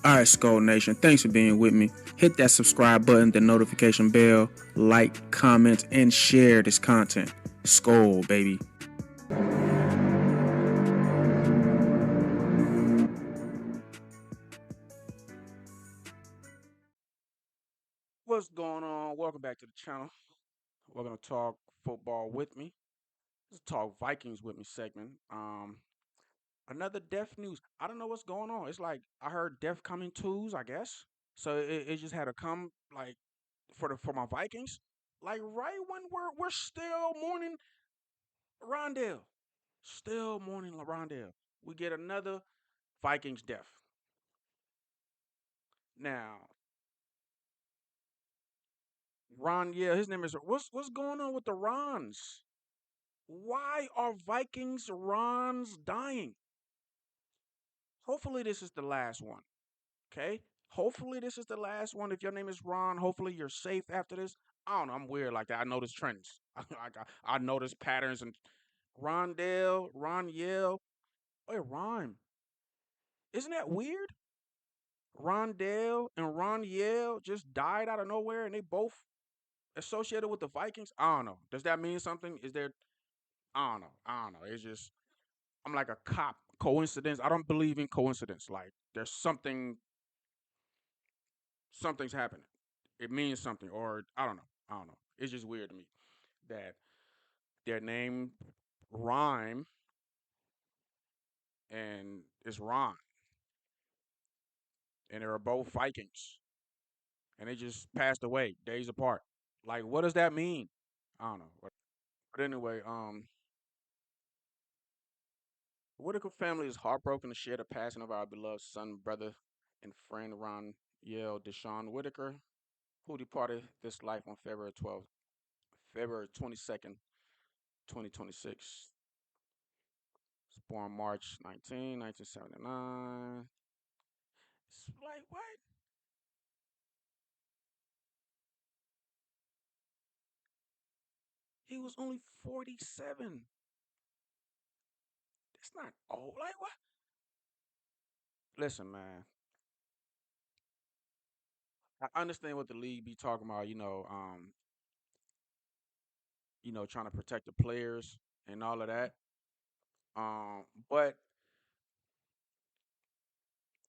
Alright, Skull Nation, thanks for being with me. Hit that subscribe button, the notification bell, like, comment, and share this content. Skull, baby. What's going on? Welcome back to the channel. We're gonna talk football with me. Let's talk Vikings with me segment. Another death news. I don't know what's going on. It's like I heard death coming twos, I guess. So it just had to come like for my Vikings. Like right when we're still mourning Rondell. Still mourning Rondell. We get another Vikings death. Now, Ronyelle, his name is what's going on with the Rons? Why are Vikings Rons dying? Hopefully this is the last one. Okay? Hopefully this is the last one. If your name is Ron, hopefully you're safe after this. I don't know. I'm weird like that. I notice trends. I notice patterns and Rondell, Ronyelle. Wait, rhyme. Isn't that weird? Rondell and Ronyelle just died out of nowhere and they both associated with the Vikings. I don't know. Does that mean something? Is there I don't know. I don't know. It's just I'm like a cop. Coincidence. I don't believe in coincidence. Like there's something's happening. It means something, or I don't know. I don't know. It's just weird to me that their name rhyme and it's Ron, and they were both Vikings, and they just passed away days apart. Like, what does that mean? I don't know. But anyway, Whitaker family is heartbroken to share the passing of our beloved son, brother, and friend Ron Yale Deshaun Whitaker, who departed this life on February 22nd, 2026. Was born March 19, 1979. It's like, what? He was only 47. That's not old. Like, what? Listen, man. I understand what the league be talking about, trying to protect the players and all of that. But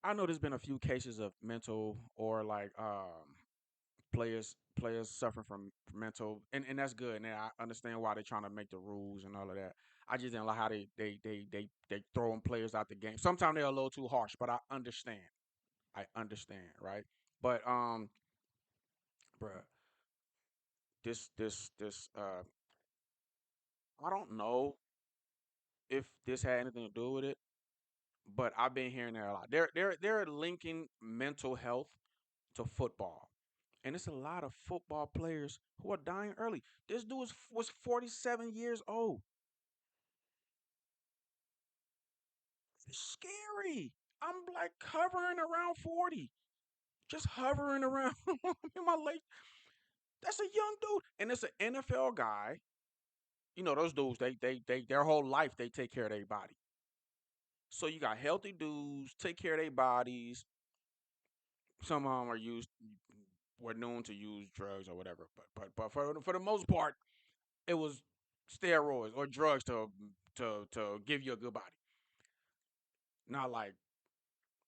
I know there's been a few cases of mental or like players suffering from mental, and that's good. And I understand why they're trying to make the rules and all of that. I just didn't like how they throwing players out the game. Sometimes they're a little too harsh, but I understand. I understand, right? But bruh, this I don't know if this had anything to do with it, but I've been hearing that a lot. They're linking mental health to football. And it's a lot of football players who are dying early. This dude was 47 years old. It's scary. I'm like hovering around 40. Just hovering around in my late. That's a young dude. And it's an NFL guy. You know, those dudes, they their whole life they take care of their body. So you got healthy dudes, take care of their bodies. Some of them were known to use drugs or whatever. But for the most part, it was steroids or drugs to give you a good body. Not like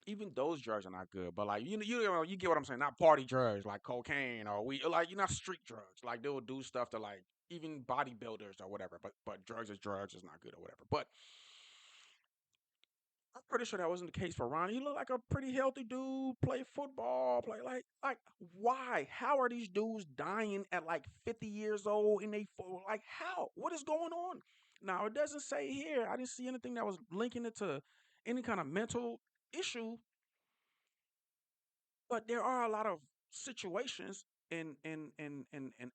even those drugs are not good, but like you get what I'm saying. Not party drugs like cocaine or we like you're not street drugs. Like they will do stuff to like even bodybuilders or whatever. But drugs is drugs is not good or whatever. But I'm pretty sure that wasn't the case for Ron. He looked like a pretty healthy dude. Play football. Play like why? How are these dudes dying at like 50 years old and like how? What is going on? Now it doesn't say here. I didn't see anything that was linking it to any kind of mental issue. But there are a lot of situations in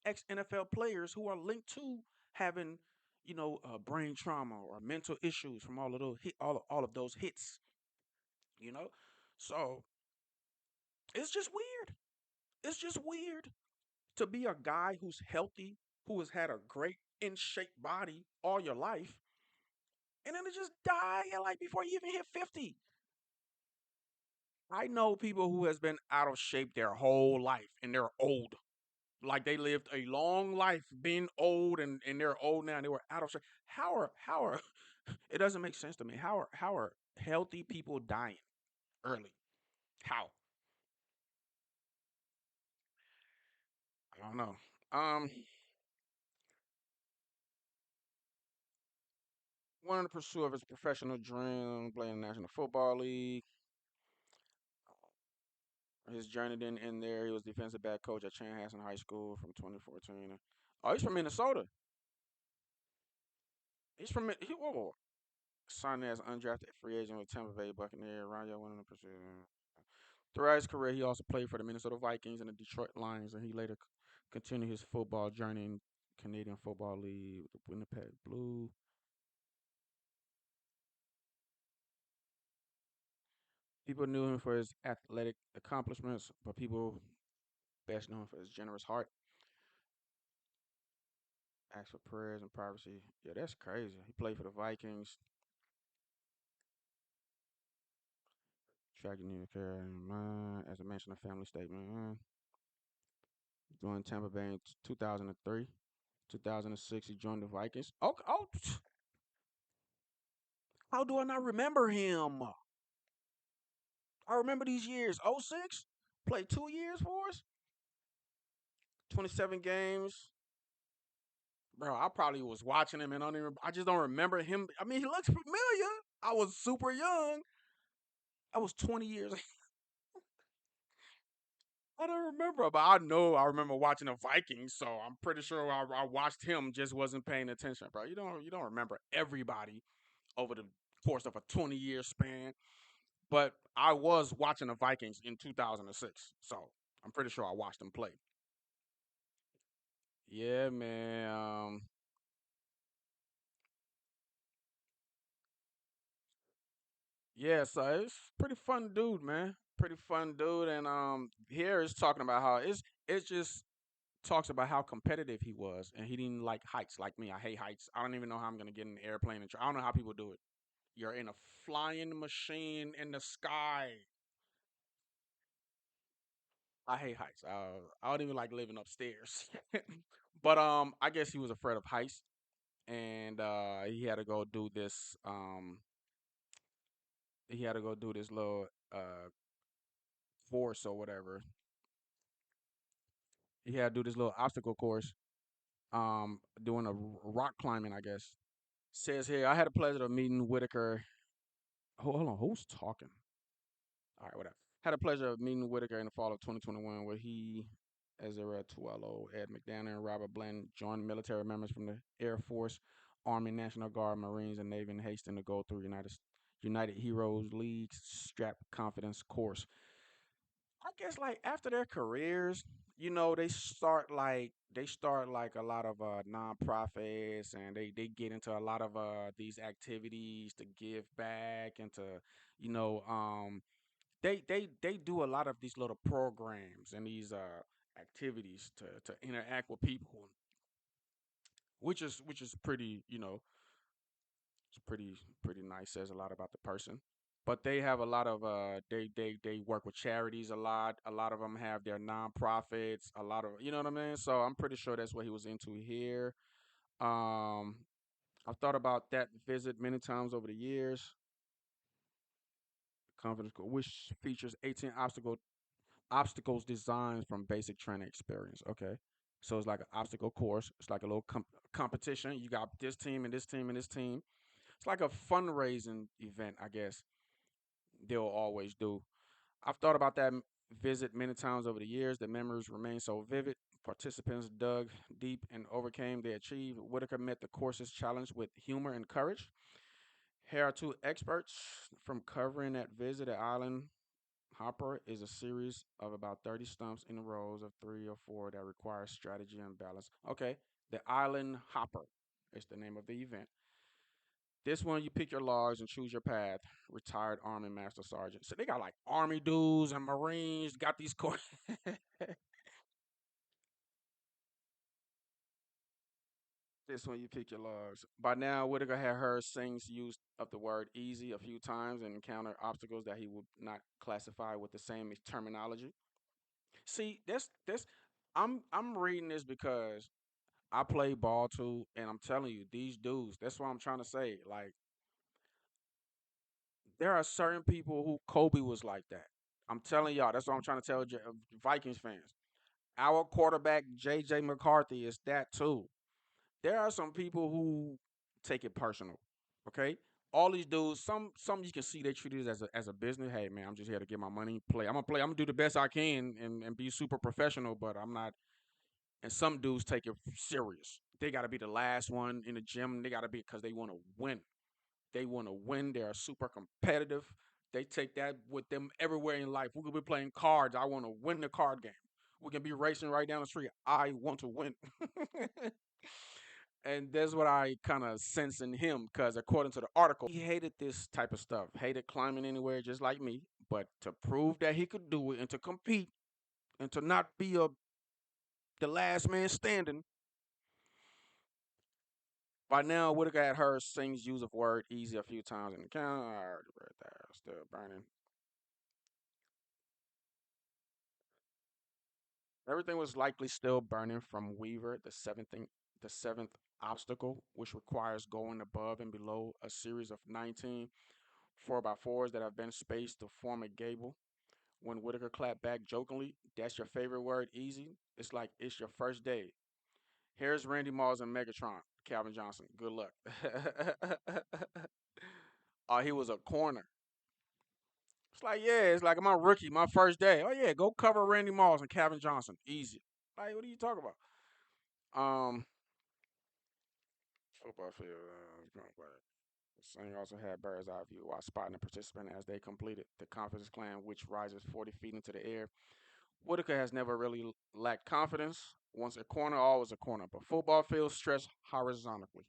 ex NFL players who are linked to having, brain trauma or mental issues from all of those all of those hits. You know, so it's just weird. It's just weird to be a guy who's healthy, who has had a great in shape body all your life, and then to just die at like before you even hit 50. I know people who has been out of shape their whole life and they're old. Like they lived a long life being old and they're old now and they were out of shape. How are it doesn't make sense to me. How are healthy people dying early? How? I don't know. Um One in the pursuit of his professional dream, playing in the National Football League. His journey didn't end there. He was defensive back coach at Chanhassen High School from 2014. Oh, he's from Minnesota. He's from whoa, whoa. Signed as undrafted free agent with Tampa Bay Buccaneers. Ronyelle went in the pursuit. Throughout his career, he also played for the Minnesota Vikings and the Detroit Lions, and he later continued his football journey in Canadian Football League with the Winnipeg Blue. People knew him for his athletic accomplishments, but people best know him for his generous heart. Asked for prayers and privacy. Yeah, that's crazy. He played for the Vikings. Tracking New care in mind, as I mentioned, a family statement. Joined Tampa Bay in 2003. 2006, he joined the Vikings. Oh, oh, how do I not remember him? I remember these years. '06, played 2 years for us. 27 games. Bro, I probably was watching him and I just don't remember him. I mean, he looks familiar. I was super young. I was 20 years. I don't remember, but I know I remember watching the Vikings, so I'm pretty sure I watched him, just wasn't paying attention, bro. You don't remember everybody over the course of a 20-year span, but I was watching the Vikings in 2006, so I'm pretty sure I watched them play. Yeah, man. Yeah, so it's pretty fun dude, man. Pretty fun dude, and here is talking about how it's just talks about how competitive he was, and he didn't like heights like me. I hate heights. I don't even know how I'm gonna get in an airplane. I don't know how people do it. You're in a flying machine in the sky. I hate heights. I don't even like living upstairs. But I guess he was afraid of heights, and he had to go do this. He had to go do this little course or whatever. He had to do this little obstacle course. Doing a rock climbing, I guess. Says here, I had the pleasure of meeting Whitaker. Hold on, who's talking? All right, whatever. Had the pleasure of meeting Whitaker in the fall of 2021, where he, Ezra Tuello, Ed McDonough, and Robert Bland joined military members from the Air Force, Army, National Guard, Marines, and Navy in Hastings to go through United Heroes League Strap Confidence course. I guess like after their careers, they start like a lot of nonprofits and they get into a lot of these activities to give back and to you know they do a lot of these little programs and these activities to interact with people, which is pretty, it's pretty nice. Says a lot about the person. But they have a lot of they work with charities a lot. A lot of them have their nonprofits. A lot of, you know what I mean. So I'm pretty sure that's what he was into here. Um, I've thought about that visit many times over the years. Confidence School, which features 18 obstacles designed from basic training experience. Okay. So it's like an obstacle course. It's like a little competition. You got this team and this team and this team. It's like a fundraising event, I guess they'll always do. I've thought about that visit many times over the years. The memories remain so vivid. Participants dug deep and overcame their achieved. Whitaker met the course's challenge with humor and courage. Here are two experts from covering that visit at Island Hopper is a series of about 30 stumps in rows of three or four that require strategy and balance. Okay, the Island Hopper is the name of the event. This one, you pick your logs and choose your path. Retired Army Master Sergeant. So they got like Army dudes and Marines, got these courses. This one you pick your logs. By now, Whitaker had heard Singh's use of the word easy a few times and encountered obstacles that he would not classify with the same terminology. See, this I'm reading this because I play ball too, and I'm telling you, these dudes, that's what I'm trying to say. Like, there are certain people who Kobe was like that. I'm telling y'all, that's what I'm trying to tell Vikings fans. Our quarterback, JJ McCarthy, is that too. There are some people who take it personal. Okay, all these dudes, some you can see they treat it as a business. Hey man, I'm just here to get my money, play. I'm gonna play. I'm gonna do the best I can and be super professional. But I'm not. And some dudes take it serious. They got to be the last one in the gym. They got to be because they want to win. They want to win. They are super competitive. They take that with them everywhere in life. We could be playing cards. I want to win the card game. We can be racing right down the street. I want to win. And that's what I kind of sense in him because according to the article, he hated this type of stuff, hated climbing anywhere just like me. But to prove that he could do it and to compete and to not be the last man standing, by now, Whitaker had heard Singh's use of word easy a few times in the count. I already read that. Still burning. Everything was likely still burning from Weaver, the seventh obstacle, which requires going above and below a series of 19 4x4s that have been spaced to form a gable. When Whitaker clapped back jokingly, "That's your favorite word, easy? It's like it's your first day. Here's Randy Moss and Megatron, Calvin Johnson. Good luck." He was a corner. It's like, yeah, it's like my rookie, my first day. Oh yeah, go cover Randy Moss and Calvin Johnson. Easy. Like, what are you talking about? Football field. Singh also had bird's eye view while spotting a participant as they completed the confidence climb, which rises 40 feet into the air. Whitaker has never really lacked confidence. Once a corner, always a corner. But football fields stretch horizontally,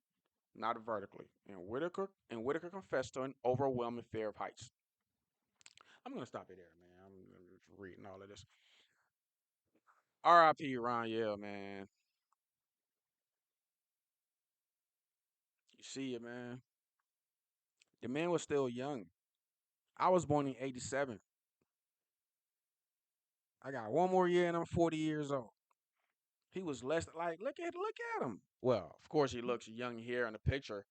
not vertically. And Whitaker confessed to an overwhelming fear of heights. I'm gonna stop it there, man. I'm just reading all of this. R.I.P. Ronyelle, man. You see it, man. The man was still young. I was born in '87. I got one more year and I'm 40 years old. He was less like look at him. Well, of course he looks young here in the picture.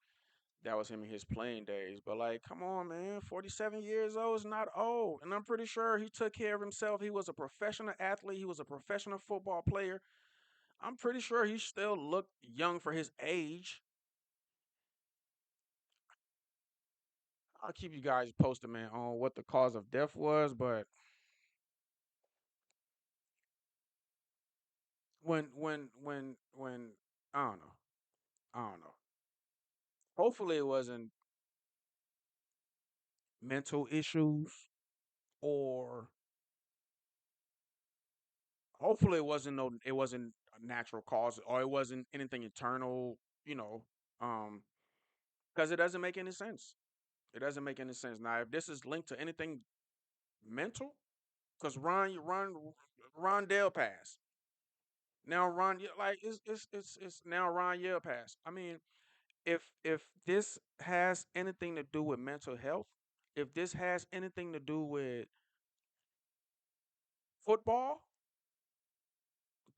That was him in his playing days. But like, come on, man. 47 years old is not old. And I'm pretty sure he took care of himself. He was a professional athlete. He was a professional football player. I'm pretty sure he still looked young for his age. I'll keep you guys posted, man, on what the cause of death was. But when I don't know. I don't know. Hopefully it wasn't mental issues or hopefully it wasn't a natural cause or it wasn't anything internal, you know, um because it doesn't make any sense. It doesn't make any sense. Now if this is linked to anything mental, because Rondell passed. Now like it's now Ron Yell passed. I mean, if this has anything to do with mental health, if this has anything to do with football,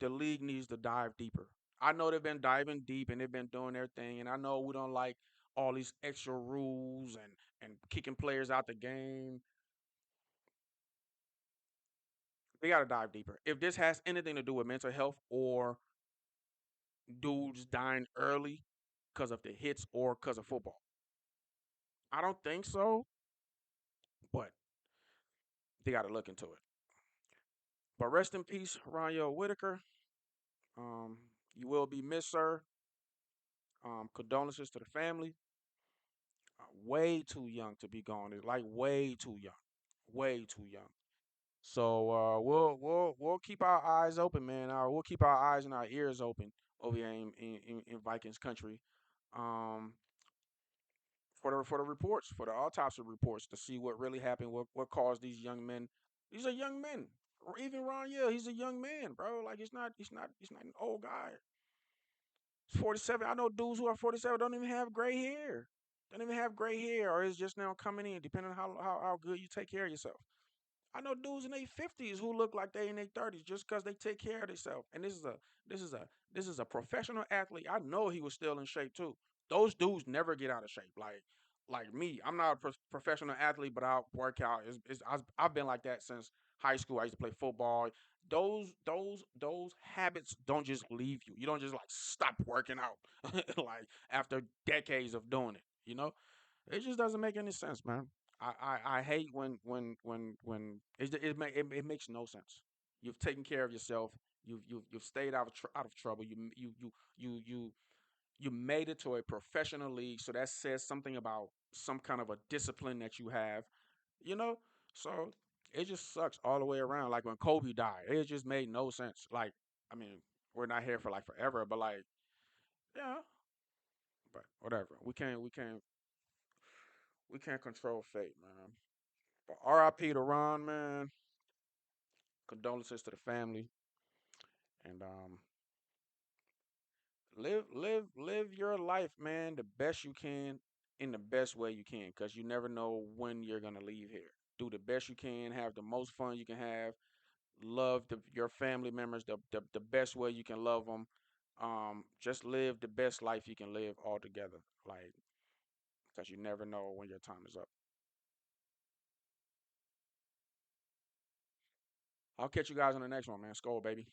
the league needs to dive deeper. I know they've been diving deep and they've been doing their thing, and I know we don't like all these extra rules and kicking players out the game. They got to dive deeper. If this has anything to do with mental health or dudes dying early because of the hits or because of football, I don't think so, but they got to look into it. But rest in peace, Ronyelle Whitaker. Um, you will be missed, sir. Condolences to the family. Way too young to be gone. It's like way too young, way too young. So we'll keep our eyes open, man. We'll keep our eyes and our ears open over here in Vikings country, um, for the reports, for the autopsy reports to see what really happened, what caused these young men. These are young men. Or even Ron, yeah, he's a young man, bro. Like he's not an old guy. 47. I know dudes who are 47 don't even have gray hair. Don't even have gray hair, or it's just now coming in, depending on how good you take care of yourself. I know dudes in their 50s who look like they in their 30s just because they take care of themselves. And this is a this is a professional athlete. I know he was still in shape too. Those dudes never get out of shape. Like me, I'm not a professional athlete, but I work out. I've been like that since high school. I used to play football. Those habits don't just leave you. You don't just like stop working out like after decades of doing it. It just doesn't make any sense, man. I hate when it makes no sense. You've taken care of yourself. You've stayed out of trouble. You you made it to a professional league, so that says something about some kind of a discipline that you have. You know, so it just sucks all the way around. Like when Kobe died, it just made no sense. Like, I mean, we're not here for like forever, but like, yeah, but whatever. We can't control fate, man. But R.I.P. to Ron, man. Condolences to the family, and live your life, man, the best you can in the best way you can, cause you never know when you're gonna leave here. Do the best you can, have the most fun you can have, love your family members the best way you can love them. Just live the best life you can live altogether, like, cause you never know when your time is up. I'll catch you guys on the next one, man. Skull, baby.